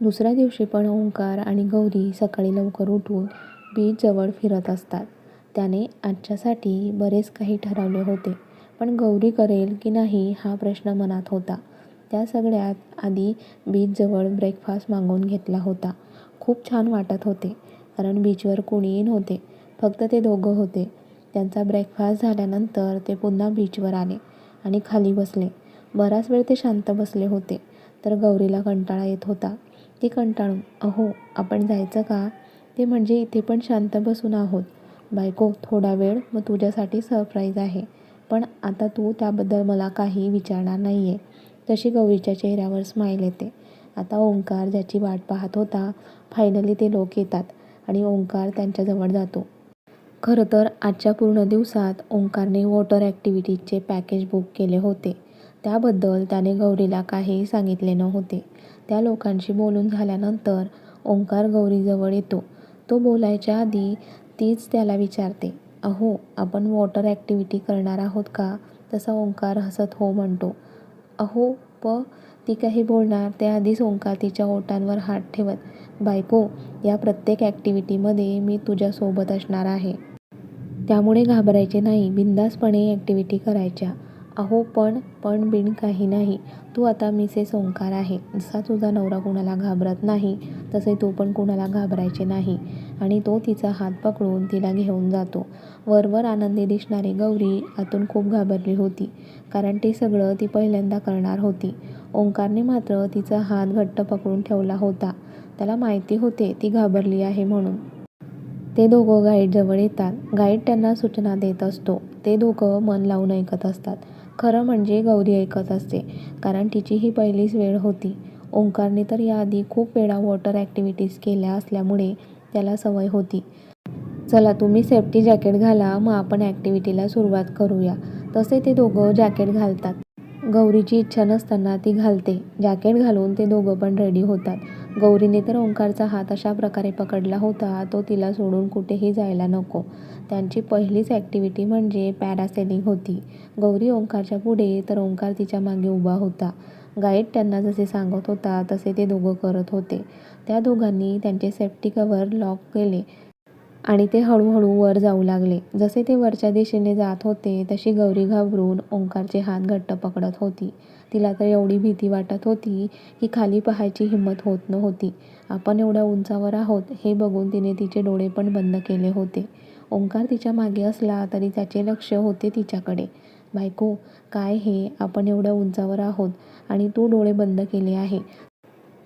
दुसऱ्या दिवशी पण ओंकार आणि गौरी सकाळी लवकर उठून बीचजवळ फिरत असतात. त्याने आजच्यासाठी बरेच काही ठरवले होते, पण गौरी करेल की नाही हा प्रश्न मनात होता. त्या सगळ्यात आधी बीचजवळ ब्रेकफास्ट मागवून घेतला होता. खूप छान वाटत होते, कारण बीचवर कोणीही नव्हते, फक्त ते दोघं होते. त्यांचा ब्रेकफास्ट झाल्यानंतर ते पुन्हा बीचवर आले आणि खाली बसले. बराच वेळ ते शांत बसले होते, तर गौरीला कंटाळा येत होता. ती कंटाळून, "अहो, आपण जायचं का? ते म्हणजे इथे पण शांत बसून आहोत." "बायको, थोडा वेळ, मग तुझ्यासाठी सरप्राईज आहे. पण आता तू त्याबद्दल मला काही विचारणार नाही आहे." तशी गौरीच्या चेहऱ्यावर स्माईल येते. आता ओंकार ज्याची वाट पाहत होता, फायनली ते लोक येतात आणि ओंकार त्यांच्याजवळ जातो. खरं तर आजच्या पूर्ण दिवसात ओंकारने वॉटर ॲक्टिव्हिटीजचे पॅकेज बुक केले होते. त्याबद्दल त्याने गौरीला काहीही सांगितले नव्हते. त्या लोकांशी बोलून झाल्यानंतर ओंकार गौरीजवळ येतो. तो बोलायच्या आधी तीच त्याला विचारते, "अहो, आपण वॉटर ॲक्टिव्हिटी करणार आहोत का?" तसा ओंकार हसत हो म्हणतो. "अहो, ती काही बोलणार त्याआधीच ओंकार तिच्या ओठांवर हात ठेवत, "बायको, या प्रत्येक ॲक्टिव्हिटीमध्ये मी तुझ्यासोबत असणार आहे. त्यामुळे घाबरायचे नाही, बिनधास्तपणे ॲक्टिव्हिटी करायच्या." "अहो, पण बिन काही नाही. तू आता मिसेस ओंकार आहे. जसा तुझा नवरा कुणाला घाबरत नाही, तसे तू पण कुणाला घाबरायचे नाही." आणि तो तिचा हात पकडून तिला घेऊन जातो. वरवर आनंदी दिसणारी गौरी आतून खूप घाबरली होती, कारण ते सगळं ती पहिल्यांदा करणार होती. ओंकारने मात्र तिचा हात घट्ट पकडून ठेवला होता. त्याला माहिती होते ती घाबरली आहे म्हणून. ते दोघं गाईडजवळ येतात. गाईड त्यांना सूचना देत असतो. ते दोघं मन लावून ऐकत असतात. खरं म्हणजे गौरी ऐकत असते, कारण तिची ही पहिलीच वेळ होती. ओंकारने तर याआधी खूप वेळा वॉटर ॲक्टिव्हिटीज केल्या असल्यामुळे त्याला सवय होती. "चला, तुम्ही सेफ्टी जॅकेट घाला, मग आपण ॲक्टिव्हिटीला सुरुवात करूया." तसे ते दोघं जॅकेट घालतात. गौरीची इच्छा नसताना ती घालते. जॅकेट घालून ते दोघं पण रेडी होतात. गौरीने तर ओंकारचा हात अशा प्रकारे पकडला होता, तो तिला सोडून कुठेही जायला नको. त्यांची पहिलीच ॲक्टिव्हिटी म्हणजे पॅरासेलिंग होती. गौरी ओंकारच्या पुढे, तर ओंकार तिच्या मागे उभा होता. गाईड त्यांना जसे सांगत होता तसे ते दोघं करत होते. त्या दोघांनी त्यांचे सेफ्टी कव्हर लॉक केले आणि ते हळूहळू वर जाऊ लागले. जसे ते वरच्या दिशेने जात होते, तशी गौरी घाबरून ओंकारचे हात घट्ट पकडत होती. तिला तर एवढी भीती वाटत होती की खाली पाहायची हिंमत होत नव्हती. आपण एवढ्या उंचावर आहोत हे बघून तिने तिचे डोळे पण बंद केले होते. ओंकार तिच्या मागे असला तरी त्याचे लक्ष होते तिच्याकडे. "बायको, काय हे? आपण एवढ्या उंचावर आहोत आणि तू डोळे बंद केले आहे.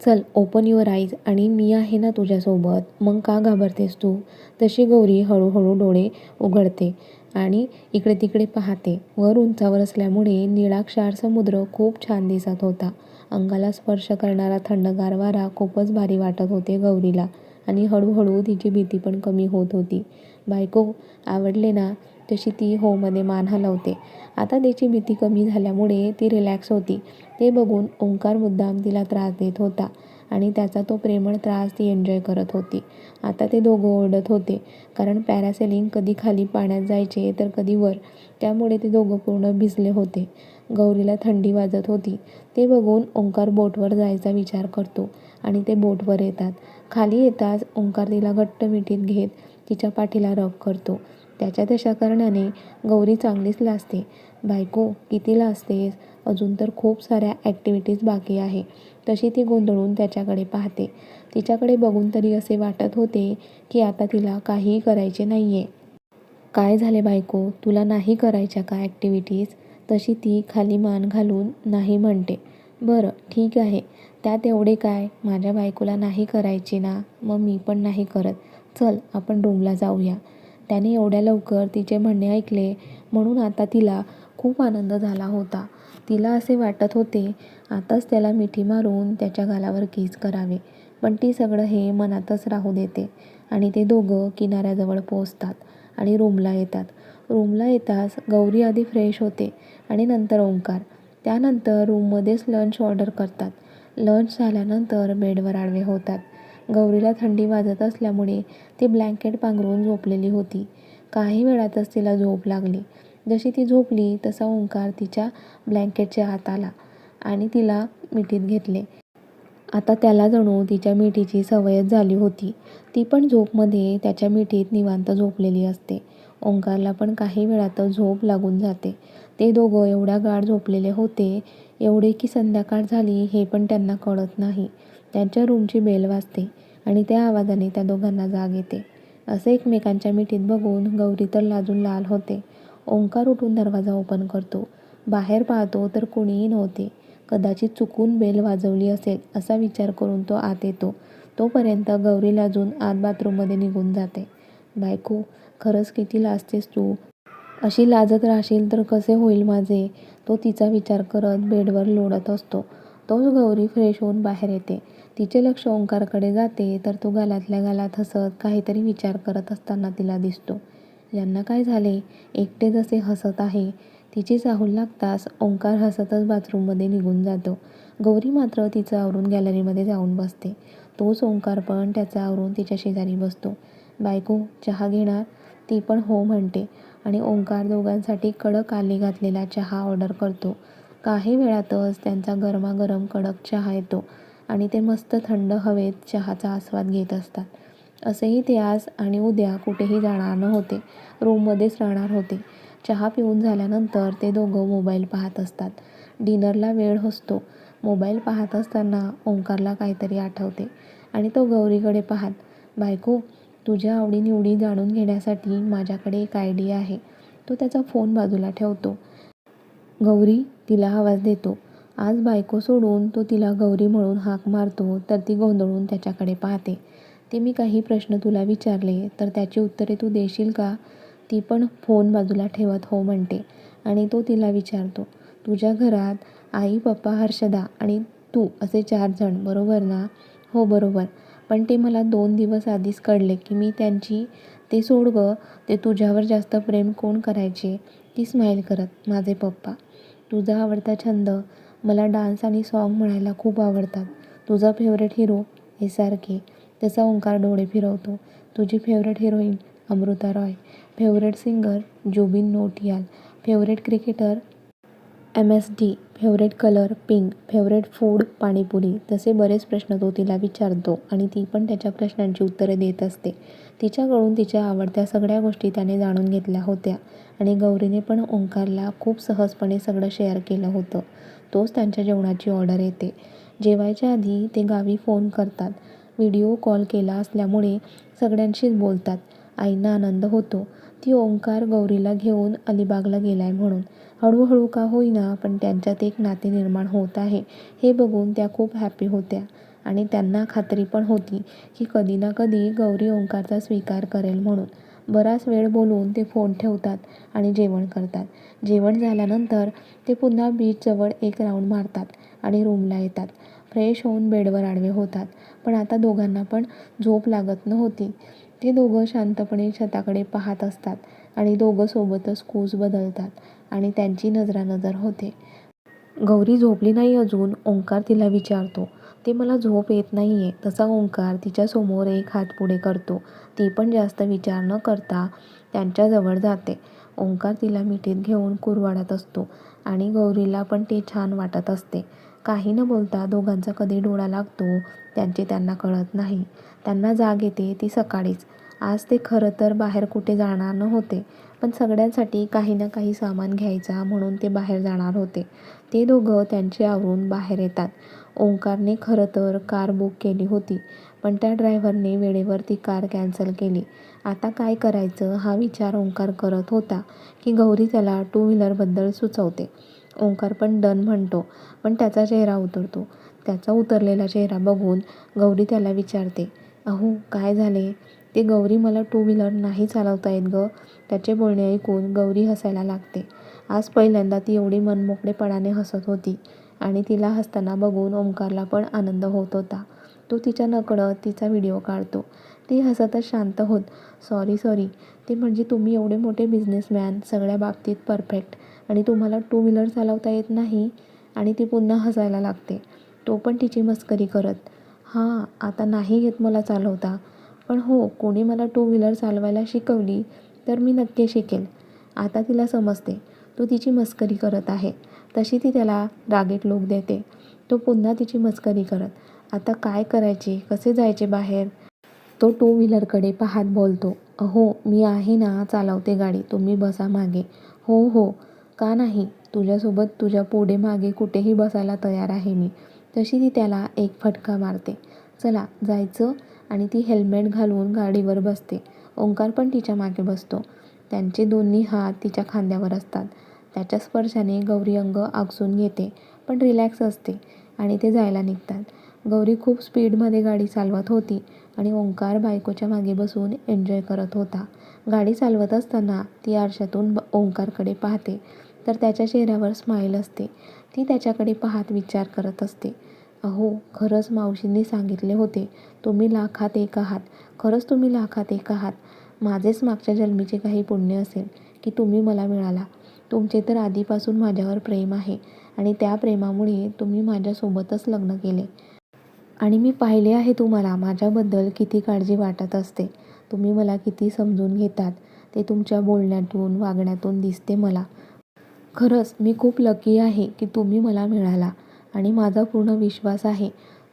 चल, ओपन युअर आईज आणि मी आहे ना तुझ्यासोबत. मग का घाबरतेस तू?" तशी गौरी हळूहळू डोळे उघडते आणि इकडे तिकडे पाहते. वर उंचावर असल्यामुळे निळाक्षार समुद्र खूप छान दिसत होता. अंगाला स्पर्श करणारा थंडगार वारा खूपच भारी वाटत होते गौरीला आणि हळूहळू तिची भीती पण कमी होत होती. "बायको, आवडले ना?" तशी ती होमध्ये मान हलवते. आता तिची भीती कमी झाल्यामुळे ती रिलॅक्स होती. ते बघून ओंकार मुद्दाम तिला त्रास देत होता आणि त्याचा तो प्रेमळ त्रास ती एन्जॉय करत होती. आता ते दोघं ओरडत होते, कारण पॅरासेलिंग कधी खाली पाण्यात जायचे तर कधी वर, त्यामुळे ते दोघं पूर्ण भिजले होते. गौरीला थंडी वाजत होती. ते बघून ओंकार बोटवर जायचा विचार करतो आणि ते बोटवर येतात. खाली येताच ओंकार तिला घट्ट मिठीत घेत तिच्या पाठीला रब करतो. त्याच्या तशा करण्याने गौरी चांगलीच लाजते. "बायको, किती लाजतेस? अजून तर खूप साऱ्या ॲक्टिव्हिटीज बाकी आहे." तशी ती गोंधळून त्याच्याकडे पाहते. तिच्याकडे बघून तरी असे वाटत होते की आता तिला काहीही करायचे नाहीये. "काय झाले बायको, तुला नाही करायच्या का ॲक्टिव्हिटीज?" तशी ती खाली मान घालून नाही म्हणते. "बरं, ठीक आहे. त्यात एवढे काय? माझ्या बायकोला नाही करायची ना, मग मी पण नाही करत. चल, आपण रूमला जाऊया." त्याने एवढ्या लवकर तिचे म्हणणे ऐकले म्हणून आता तिला खूप आनंद झाला होता. तिला असे वाटत होते आताच त्याला मिठी मारून त्याच्या गालावर किस करावे, पण ती सगळं हे मनातच राहू देते आणि ते दोघं किनाऱ्याजवळ पोहोचतात आणि रूमला येतात. रूमला येताच गौरी आधी फ्रेश होते आणि नंतर ओंकार. त्यानंतर रूममध्येच लंच ऑर्डर करतात. लंच झाल्यानंतर बेडवर आडवे होतात. गौरीला थंडी वाजत असल्यामुळे ती ब्लँकेट पांघरून झोपलेली होती. काही वेळातच तिला झोप लागली. जशी ती झोपली तसा ओंकार तिच्या ब्लँकेटच्या आत आला आणि तिला मिठीत घेतले. आता त्याला जणू तिच्या मिठीची सवयच झाली होती. ती पण झोपमध्ये त्याच्या मिठीत निवांत झोपलेली असते. ओंकारला पण काही वेळातच झोप लागून जाते. ते दोघं एवढ्या गाढ झोपलेले होते, एवढे की संध्याकाळ झाली हे पण त्यांना कळत नाही. त्यांच्या रूमची बेल वाजते आणि त्या आवाजाने त्या दोघांना जाग येते. असे एकमेकांच्या मिठीत बघून गौरी तर लाजून लाल होते. ओंकार उठून दरवाजा ओपन करतो. बाहेर पाहतो तर कोणीही नव्हते. कदाचित चुकून बेल वाजवली असेल असा विचार करून तो आत येतो. तोपर्यंत गौरी लाजून आत बाथरूममध्ये निघून जाते. बायको, खरंच किती लाजतेस तू. अशी लाजत राहशील तर कसे होईल माझे, तो तिचा विचार करत बेडवर लोळत असतो. तोच गौरी फ्रेश होऊन बाहेर येते. तिचे लक्ष ओंकारकडे जाते तर तो गालातल्या गालात हसत काहीतरी विचार करत असताना तिला दिसतो. यांना काय झाले, एकटे जसे हसत आहे. तिची चाहूल लागताच ओंकार हसतच बाथरूममध्ये निघून जातो. गौरी मात्र तिचं आवरून गॅलरीमध्ये जाऊन बसते. तोच ओंकार पण त्याचं आवरून तिच्या शेजारी बसतो. बायको, चहा घेणार? ती पण हो म्हणते आणि ओंकार दोघांसाठी कडक आले घातलेला चहा ऑर्डर करतो. काही वेळातच त्यांचा गरमागरम कडक चहा येतो आणि ते मस्त थंड हवेत चहाचा आस्वाद घेत असतात. असेही ते आज आणि उद्या कुठेही जाणार नव्हते, रूममध्येच राहणार होते. चहा पिऊन झाल्यानंतर ते दोघं मोबाईल पाहत असतात. डिनरला वेळ असतो. मोबाईल पाहत असताना ओंकारला काहीतरी आठवते आणि तो गौरीकडे पाहत, बायको, तुझ्या आवडीनिवडी जाणून घेण्यासाठी माझ्याकडे एक आयडिया आहे. तो त्याचा फोन बाजूला ठेवतो. गौरी, तिला आवाज देतो. आज बायको सोडून तो तिला गौरी म्हणून हाक मारतो तर ती गोंधळून त्याच्याकडे पाहते. ते मी काही प्रश्न तुला विचारले तर त्याची उत्तरे तू देशील का? ती पण फोन बाजूला ठेवत हो म्हणते आणि तो तिला विचारतो, तुझ्या घरात आई, पप्पा, हर्षदा आणि तू असे 4 जण बरोबर ना? हो बरोबर. पण ते मला 2 दिवस आधीच कळले की मी त्यांची. ते सोड गं, ते तुझ्यावर जास्त प्रेम कोण करायचे? ती स्माईल करत, माझे पप्पा. तुझा आवडता छंद? मला डान्स आणि सॉन्ग म्हणायला खूप आवडतात. तुझा फेवरेट हिरो? SRK. त्याचा ओंकार डोळे फिरवतो. तुझी favourite heroine? Amrita Roy. Favourite singer? Jubin Nautiyal. Favourite cricketer? MSD. Favourite colour? Pink. Favourite food? Panipuri. तसे बरेच प्रश्न तो तिला विचारतो आणि ती पण त्याच्या प्रश्नांची उत्तरे देत असते. तिच्याकडून तिच्या आवडत्या सगळ्या गोष्टी त्याने जाणून घेतल्या होत्या आणि गौरीने पण ओंकारला खूप सहजपणे सगळं शेअर केलं होतं. तोच त्यांच्या जेवणाची ऑर्डर येते. जेवायच्या आधी ते गावी फोन करतात. व्हिडिओ कॉल केला असल्यामुळे सगळ्यांशीच बोलतात. आईंना आनंद होतो. ती ओंकार गौरीला घेऊन अलिबागला गेलाय म्हणून. हळूहळू का होईना पण त्यांच्यात एक नाते निर्माण होत आहे हे बघून त्या खूप हॅपी होत्या आणि त्यांना खात्री पण होती की कधी ना कधी गौरी ओंकारचा स्वीकार करेल म्हणून. बराच वेळ बोलून ते फोन ठेवतात आणि जेवण करतात. जेवण झाल्यानंतर ते पुन्हा बीचजवळ एक राऊंड मारतात आणि रूमला येतात. फ्रेश होऊन बेडवर आडवे होतात. पण आता दोघांना पण झोप लागत नव्हती. ते दोघं शांतपणे छताकडे पाहत असतात आणि दोघं सोबतच कूस बदलतात आणि त्यांची नजरानजर होते. गौरी झोपली नाही अजून? ओंकार तिला विचारतो. ते मला झोप येत नाहीये. तसा ओंकार तिच्यासमोर एक हात पुढे करतो. ती पण जास्त विचार न करता त्यांच्याजवळ जाते. ओंकार तिला मिठीत घेऊन कुरवाडत असतो आणि गौरीला पण ते छान वाटत असते. काही न बोलता दोघांचा कधी डोळा लागतो त्यांचे त्यांना कळत नाही. त्यांना जाग येते ती सकाळीच. आज ते खरं तर बाहेर कुठे जाणार नव्हते, पण सगळ्यांसाठी काही ना काही सामान घ्यायचा म्हणून ते बाहेर जाणार होते. ते दोघं त्यांचे आवरून बाहेर येतात. ओंकारने खरं तर कार बुक केली होती, पण त्या ड्रायव्हरने वेळेवर ती कार कॅन्सल केली. आता काय करायचं हा विचार ओंकार करत होता की गौरी त्याला 2 व्हीलरबद्दल सुचवते. ओंकार पण डन म्हणतो, पण त्याचा चेहरा उतरतो. त्याचा उतरलेला चेहरा बघून गौरी त्याला विचारते, अहो काय झाले? ते गौरी, मला 2 व्हीलर नाही चालवता येत गं. त्याचे बोलणे ऐकून गौरी हसायला लागते. आज पहिल्यांदा ती एवढी मनमोकळेपणाने हसत होती आणि तिला हसताना बघून ओंकारला पण आनंद होत होता. तो तिच्या नकळत तिचा व्हिडिओ काढतो. ती हसतच शांत होत, सॉरी. ते म्हणजे तुम्ही एवढे मोठे बिझनेसमॅन, सगळ्या बाबतीत परफेक्ट आणि तुम्हाला 2 व्हीलर चालवता येत नाही? आणि ती पुन्हा हसायला लागते. तो पण तिची मस्करी करत, हां, आता नाही येत मला चालवता. पण हो, कोणी मला 2 व्हीलर चालवायला शिकवली तर मी नक्की शिकेल. आता तिला समजते तो तिची मस्करी करत आहे. तशी ती त्याला रागीट लूक देते. तो पुन्हा तिची मस्करी करत, आता काय करायचे, कसे जायचे बाहेर? तो टू व्हीलरकडे पाहत बोलतो. अहो, मी आहे ना, चालवते गाडी, तुम्ही बसा मागे. हो हो, का नाही, तुझ्यासोबत तुझ्या पुढे मागे कुठेही बसायला तयार आहे मी. तशी ती त्याला एक फटका मारते. चला जायचं, आणि ती हेल्मेट घालून गाडीवर बसते. ओंकार पण तिच्या मागे बसतो. त्यांचे दोन्ही हात तिच्या खांद्यावर असतात. त्याच्या स्पर्शाने गौरी अंग आगसून घेते, पण रिलॅक्स असते, आणि ते जायला निघतात. गौरी खूप स्पीडमध्ये गाडी चालवत होती आणि ओंकार बायकोच्या मागे बसून एन्जॉय करत होता. गाडी चालवत असताना ती आरशातून ओंकारकडे पाहते, तर त्याच्या चेहऱ्यावर स्माईल असते. ती त्याच्याकडे पाहत विचार करत असते. अहो, खरंच मावशींनी सांगितले होते, तुम्ही लाखात एक आहात. खरंच तुम्ही लाखात एक आहात. माझेच मागच्या जन्मीचे काही पुण्य असेल की तुम्ही मला मिळाला. तुमचे तर आधीपासून माझ्यावर प्रेम आहे, आणि त्या प्रेमामुळे तुम्ही माझ्यासोबतच लग्न केले. आणि मी पाहिले आहे तुम्हाला माझ्याबद्दल किती काळजी वाटत असते. तुम्ही मला किती समजून घेतात ते तुमच्या बोलण्यातून, वागण्यातून दिसते मला. खरंच मी खूप लकी आहे की तुम्ही मला मिळाला, आणि माझा पूर्ण विश्वास आहे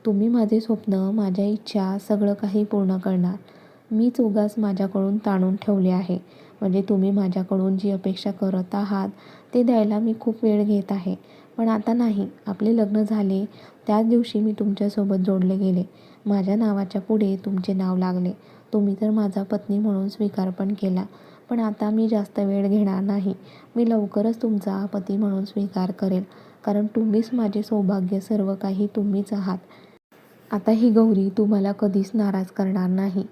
तुम्ही माझे स्वप्न, माझ्या इच्छा सगळं काही पूर्ण करणार. मीच उगाच माझ्याकडून ताणून ठेवले आहे. म्हणजे तुम्ही माझ्याकडून जी अपेक्षा करत आहात ते द्यायला मी खूप वेळ घेत आहे. पण आता नाही, आपले लग्न झाले त्याच दिवशी मी तुमच्यासोबत जोडले गेले. माझ्या नावाच्या पुढे तुमचे नाव लागले. तुम्ही तर माझा पत्नी म्हणून स्वीकार पण केला. पण आता मी जास्त वेळ घेणार नाही. मी लवकरच तुमचा पती म्हणून स्वीकार करेल, कारण तुम्हीच माझे सौभाग्य, सर्व काही तुम्हीच आहात. आता ही गौरी तुम्हाला कधीच नाराज करणार नाही.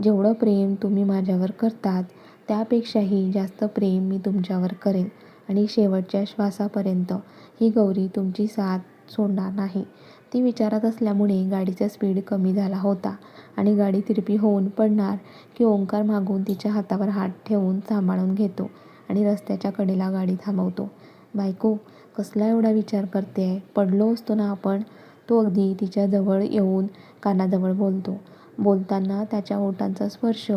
जेवढं प्रेम तुम्ही माझ्यावर करतात त्यापेक्षाही जास्त प्रेम मी तुमच्यावर करेन, आणि शेवटच्या श्वासापर्यंत ही गौरी तुमची साथ सोडणार नाही. ती विचारत असल्यामुळे गाडीचा स्पीड कमी झाला होता, आणि गाडी तिरपी होऊन पडणार की ओंकार मागून तिच्या हातावर हात ठेवून सांभाळून घेतो आणि रस्त्याच्या कडेला गाडी थांबवतो. बायको, कसला एवढा विचार करते आहे, पडलो असतो ना आपण. तो अगदी तिच्या जवळ येऊन कानाजवळ बोलतो. बोलताना त्याच्या ओठांचा स्पर्श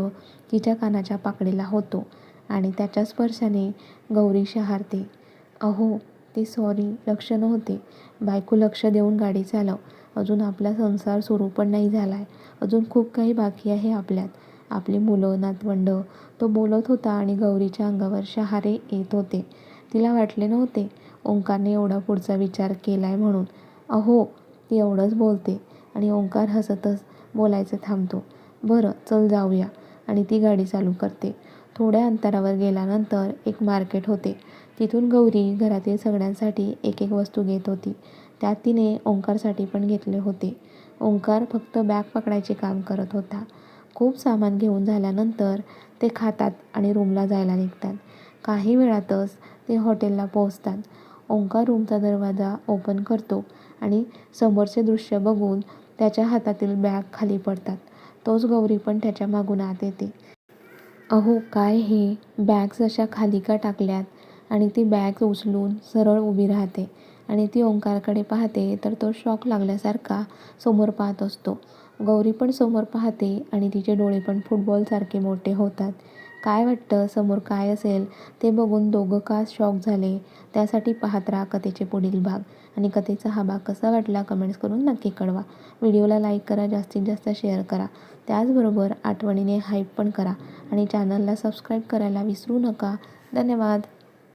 तिच्या कानाच्या पाकडीला होतो, आणि त्याच्या स्पर्शाने गौरी शहारते. अहो, ते सॉरी, लक्ष नव्हते. बायको, लक्ष देऊन गाडी चालव. अजून आपला संसार सुरू पण नाही झाला आहे. अजून खूप काही बाकी आहे आपल्यात. आपली मुलं, नातवंड. तो बोलत होता आणि गौरीच्या अंगावर शहारे येत होते. तिला वाटले नव्हते ओंकारने एवढा पुढचा विचार केलाय म्हणून. अहो, ती एवढंच बोलते आणि ओंकार हसतच बोलायचं थांबतो. बरं, चल जाऊया, आणि ती गाडी चालू करते. थोड्या अंतरावर गेल्यानंतर एक मार्केट होते. तिथून गौरी घरातील सगळ्यांसाठी एक एक वस्तू घेत होती. त्यात तिने ओंकारसाठी पण घेतले होते. ओंकार फक्त बॅग पकडायचे काम करत होता. खूप सामान घेऊन झाल्यानंतर ते खातात आणि रूमला जायला निघतात. काही वेळातच ते हॉटेलला पोहोचतात. ओंकार रूमचा दरवाजा ओपन करतो आणि समोरचे दृश्य बघून त्याच्या हातातील बॅग खाली पडतात. तोच गौरी पण त्याच्या मागून आत येते. अहो, काय हे, बॅग्स अशा खाली का टाकल्यात? आणि ती बॅग उचलून सरळ उभी राहते, आणि ती ओंकारकडे पाहते तर तो शॉक लागल्यासारखा समोर पाहत असतो. गौरी पण समोर पाहते आणि तिचे डोळे पण फुटबॉलसारखे मोठे होतात. काय वाटतं समोर काय असेल ते बघून दोघं का शॉक झाले, त्यासाठी पाहत राहा कथेचे पुढील भाग. आणि कथेचा हा भाग कसा वाटला कमेंट्स करून नक्की कळवा. व्हिडिओला लाईक करा, जास्तीत जास्त शेअर करा. त्याचबरोबर आठवणीने हाईप पण करा, आणि चॅनलला सबस्क्राईब करायला विसरू नका. धन्यवाद.